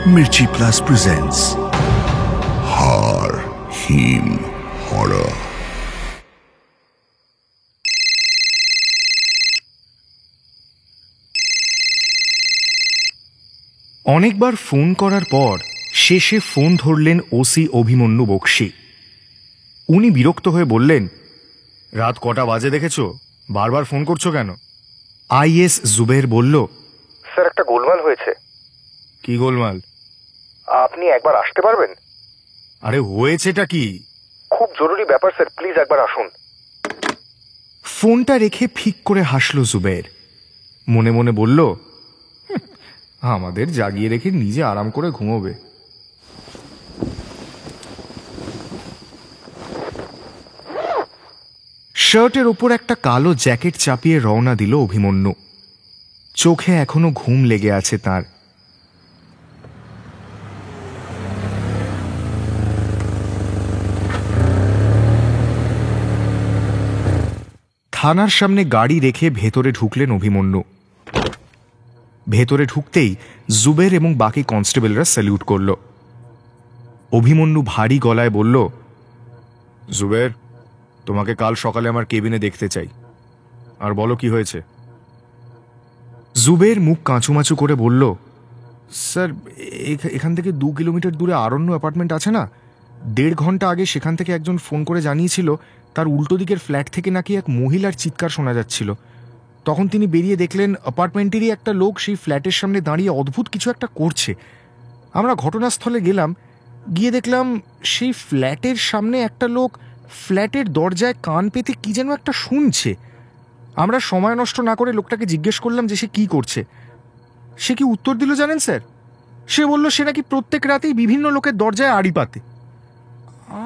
Mirchi Plus presents Har Him Horror. অনেকবার phone করার পর শেষে ফোন ধরলেন ওসি অভিমন্যু বক্সী। উনি বিরক্ত হয়ে বললেন, রাত কটা বাজে দেখেছো? বারবার ফোন করছো কেন? আইএস জুবের বলল, স্যার, একটা গোলমাল হয়েছে। কি গোলমাল? আপনি একবার আসতে পারবেন? আরে হয়েছেটা কি? খুব জরুরি ব্যাপার স্যার, প্লিজ একবার আসুন। ফোনটা রেখে ফিক করে হাসল জুবের। মনে মনে বলল, আমাদের জাগিয়ে রেখে নিজে আরাম করে ঘুমোবে। শার্টের ওপর একটা কালো জ্যাকেট চাপিয়ে রওনা দিল অভিমন্যু। চোখে এখনো ঘুম লেগে আছে তার। থানার সামনে গাড়ি রেখে ভেতরে ঢুকলেন অভিমন্যু। ভেতরে ঢুকতেই জুবের এবং বাকি কনস্টেবলরা স্যালিউট করল। অভিমন্যু ভারী গলায় বলল, জুবের, তোমাকে কাল সকালে আমার কেবিনে দেখতে চাই। আর বলো কি হয়েছে? জুবের মুখ কাঁচুমাচু করে বলল, স্যার, এখান থেকে 2 কিলোমিটার দূরে আরণ্য অ্যাপার্টমেন্ট আছে না, 1.5 ঘন্টা আগে সেখান থেকে একজন ফোন করে জানিয়েছিল তার উল্টো দিকের ফ্ল্যাট থেকে নাকি এক মহিলার চিৎকার শোনা যাচ্ছিল। তখন তিনি বেরিয়ে দেখলেন অ্যাপার্টমেন্টেরই একটা লোক সেই ফ্ল্যাটের সামনে দাঁড়িয়ে অদ্ভুত কিছু একটা করছে। আমরা ঘটনাস্থলে গেলাম, গিয়ে দেখলাম সেই ফ্ল্যাটের সামনে একটা লোক ফ্ল্যাটের দরজায় কান পেতে কি যেন একটা শুনছে। আমরা সময় নষ্ট না করে লোকটাকে জিজ্ঞেস করলাম যে সে কি করছে। সে কি উত্তর দিল জানেন স্যার? সে বলল সে নাকি প্রত্যেক রাতেই বিভিন্ন লোকের দরজায় আড়ি পাতে।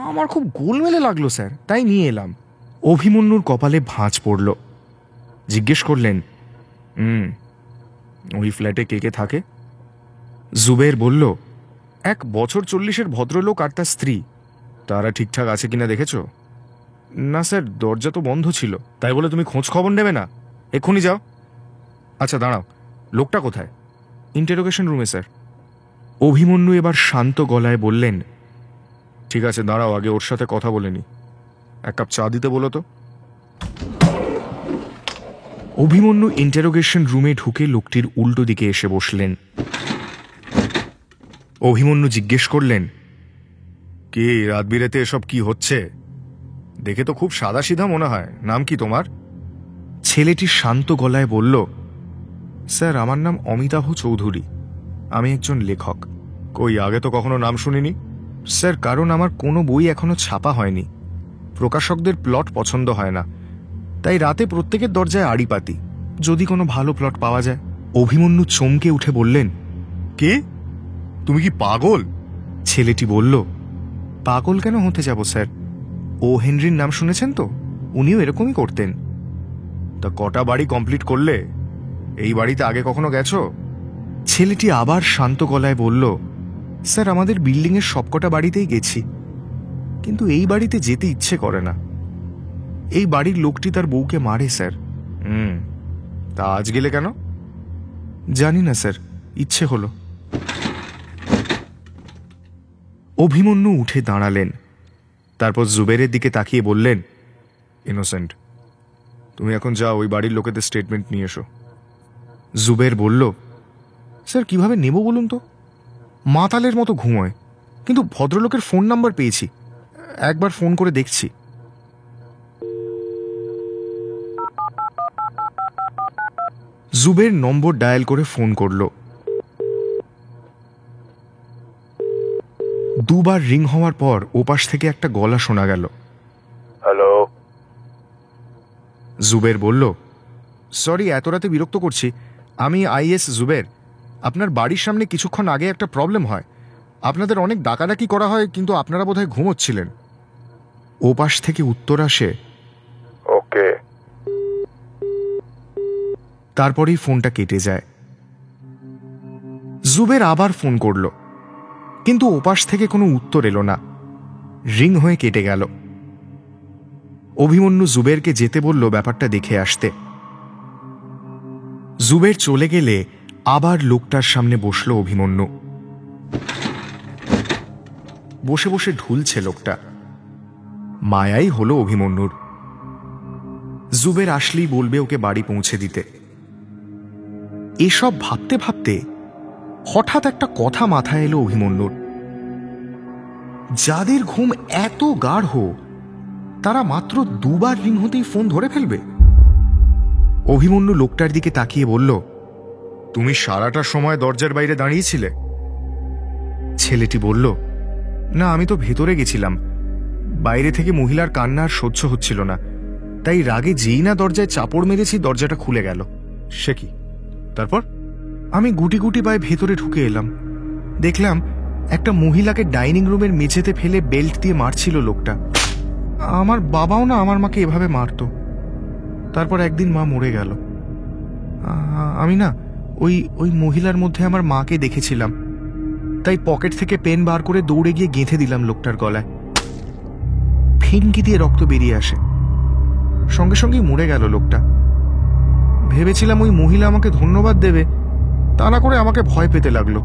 আমার খুব গোলমেলে লাগলো স্যার, তাই নিয়ে এলাম। অভিমন্যুর কপালে ভাঁজ পড়ল। জিজ্ঞেস করলেন, ওই ফ্ল্যাটে কে কে থাকে? জুবের বলল, 1 বছর 40-এর ভদ্রলোক আর তার স্ত্রী। তারা ঠিকঠাক আছে কিনা দেখেছো? না স্যার, দরজা তো বন্ধ ছিল। তাই বলে তুমি খোঁজ খবর নেবে না? এক্ষুনি যাও। আচ্ছা দাঁড়াও, লোকটা কোথায়? ইন্টারোগেশন রুমে স্যার। অভিমন্যু এবার শান্ত গলায় বললেন, ঠিক আছে দাঁড়াও, আগে ওর সাথে কথা বলে নি। 1 কাপ চা দিতে বলো তো। অভিমন্যু ইন্টারোগেশন রুমে ঢুকে লোকটির উল্টো দিকে এসে বসলেন। অভিমন্যু জিজ্ঞেস করলেন, কি রাত বিরেতে এসব কি হচ্ছে? দেখে তো খুব সাদাসিধা মনে হয়। নাম কি তোমার? ছেলেটি শান্ত গলায় বলল, স্যার, আমার নাম অমিতাভ চৌধুরী। আমি একজন লেখক। কই, আগে তো কখনো নাম শুনিনি। স্যার, কারণ আমার কোনো বই এখনো ছাপা হয়নি। প্রকাশকদের প্লট পছন্দ হয় না, তাই রাতে প্রত্যেকের দরজায় আড়ি পাতি, যদি কোনো ভালো প্লট পাওয়া যায়। অভিমন্যু চমকে উঠে বললেন, কে? তুমি কি পাগল? ছেলেটি বলল, পাগল কেন হতে যাব স্যার? ও হেনরির নাম শুনেছেন তো? উনিও এরকমই করতেন। তা কটা বাড়ি কমপ্লিট করলে? এই বাড়িতে আগে কখনো গেছো? ছেলেটি আবার শান্ত গলায় বলল, স্যার, আমাদের বিল্ডিংয়ের সবকটা বাড়িতেই গেছি, কিন্তু এই বাড়িতে যেতে ইচ্ছে করে না। এই বাড়ির লোকটি তার বউকে মারে স্যার। তা আজ গেলে কেন? জানি না স্যার, ইচ্ছে হলো। অভিমন্যু উঠে দাঁড়ালেন। তারপর জুবেরের দিকে তাকিয়ে বললেন, ইনোসেন্ট, তুমি এখন যাও, ওই বাড়ির লোকেদের স্টেটমেন্ট নিয়ে এসো। জুবের বলল, স্যার, কিভাবে নেব বলুন তো? মাতালের মতো ঘুমোয়, কিন্তু ভদ্রলোকের ফোন নাম্বার পেয়েছি, একবার ফোন করে দেখছি। জুবের নম্বর ডায়াল করে ফোন করল। 2 বার রিং হওয়ার পর ওপাশ থেকে একটা গলা শোনা গেল। হ্যালো। জুবের বলল, সরি, এত রাতে বিরক্ত করছি। আমি আইএস জুবের। আপনার বাড়ির সামনে কিছুক্ষণ আগে একটা প্রবলেম হয়। আপনাদের অনেক ডাকাডাকি করা হয়, কিন্তু আপনারা বোধহয় ঘুমোচ্ছিলেন। ওপাশ থেকে উত্তর আসে, ওকে। তারপরেই ফোনটা কেটে যায়। জুবের আবার ফোন করল, কিন্তু ওপাশ থেকে কোনো উত্তর এলো না। রিং হয়ে কেটে গেল। অভিমন্যু জুবেরকে যেতে বলল ব্যাপারটা দেখে আসতে। জুবের চলে গেলে আবার লোকটার সামনে বসল অভিমন্যু। বসে বসে ঢুলছে লোকটা। মায়াই হলো অভিমন্যুর। জুবের আসলেই বলবে ওকে বাড়ি পৌঁছে দিতে। এসব ভাবতে ভাবতে হঠাৎ একটা কথা মাথায় এলো অভিমন্যুর। যাদের ঘুম এত গাঢ় তারা মাত্র দুবার রিং হতেই ফোন ধরে ফেলবে। অভিমন্যু লোকটার দিকে তাকিয়ে বলল, তুমি সারাটা সময় দরজার বাইরে দাঁড়িয়েছিলে? ছেলেটি বলল, না, আমি তো ভেতরে গেছিলাম। বাইরে থেকে মহিলার কান্না আর সহ্য হচ্ছিল না, তাই রাগে যেই না দরজায় চাপড় মেরেছি দরজাটা খুলে গেল। সে কি? তারপর? আমি গুটি গুটি পায়ে ভেতরে ঢুকে এলাম। দেখলাম একটা মহিলাকে ডাইনিং রুমের মেঝেতে ফেলে বেল্ট দিয়ে মারছিল লোকটা। আমার বাবাও না আমার মাকে এভাবে মারত। তারপর একদিন মা মরে গেল। আমি না ওই মহিলার মধ্যে আমার মাকে দেখেছিলাম, তাই পকেট থেকে পেন বার করে দৌড়ে গিয়ে গেঁথে দিলাম লোকটার গলায়। ফিনকি দিয়ে রক্ত বেরিয়ে আসে। সঙ্গে সঙ্গেই মরে গেল লোকটা। ভেবেছিলাম ওই মহিলা আমাকে ধন্যবাদ দেবে, তা না করে আমাকে ভয় পেতে লাগলো।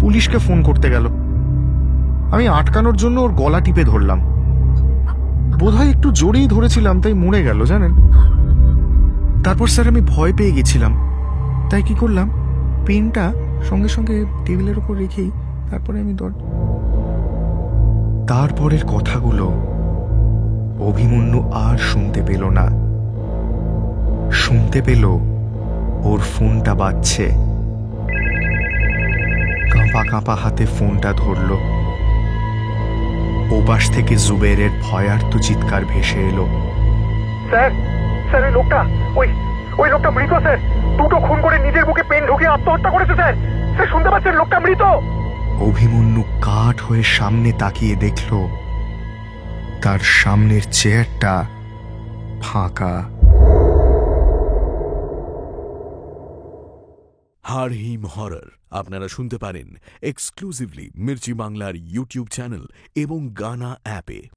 পুলিশকে ফোন করতে গেল। আমি আটকানোর জন্য ওর গলা টিপে ধরলাম। বোধহয় একটু জোরেই ধরেছিলাম, তাই মরে গেল জানেন। তারপর স্যার আমি ভয় পেয়ে গেছিলাম, তাই কি করলাম, পেনটা সঙ্গে সঙ্গে টেবিলের উপর রেখেই তারপরে আমি তারপরের কথাগুলো অভিমন্যু আর শুনতে পেল না। শুনতে পেল ওর ফোনটা বাজছে। কাঁপা কাঁপা হাতে ফোনটা ধরল। ওপাশ থেকে জুবেরের ভয়ার্ত চিৎকার ভেসে এলো, স্যার, স্যার, ওই লোকটা মৃত স্যার। দুটো খুন করে নিজের বুকে পেন ঢুকিয়ে আত্মহত্যা করেছে স্যার। স্যার, শুনতে পাচ্ছেন? লোকটা মৃত। অভিমন্যু কাঠ হয়ে সামনে তাকিয়ে দেখল তার সামনের চেয়ারটা ফাঁকা। হাড় হিম হরর আপনারা শুনতে পারেন এক্সক্লুসিভলি মির্চি বাংলার ইউটিউব চ্যানেল এবং গানা অ্যাপে।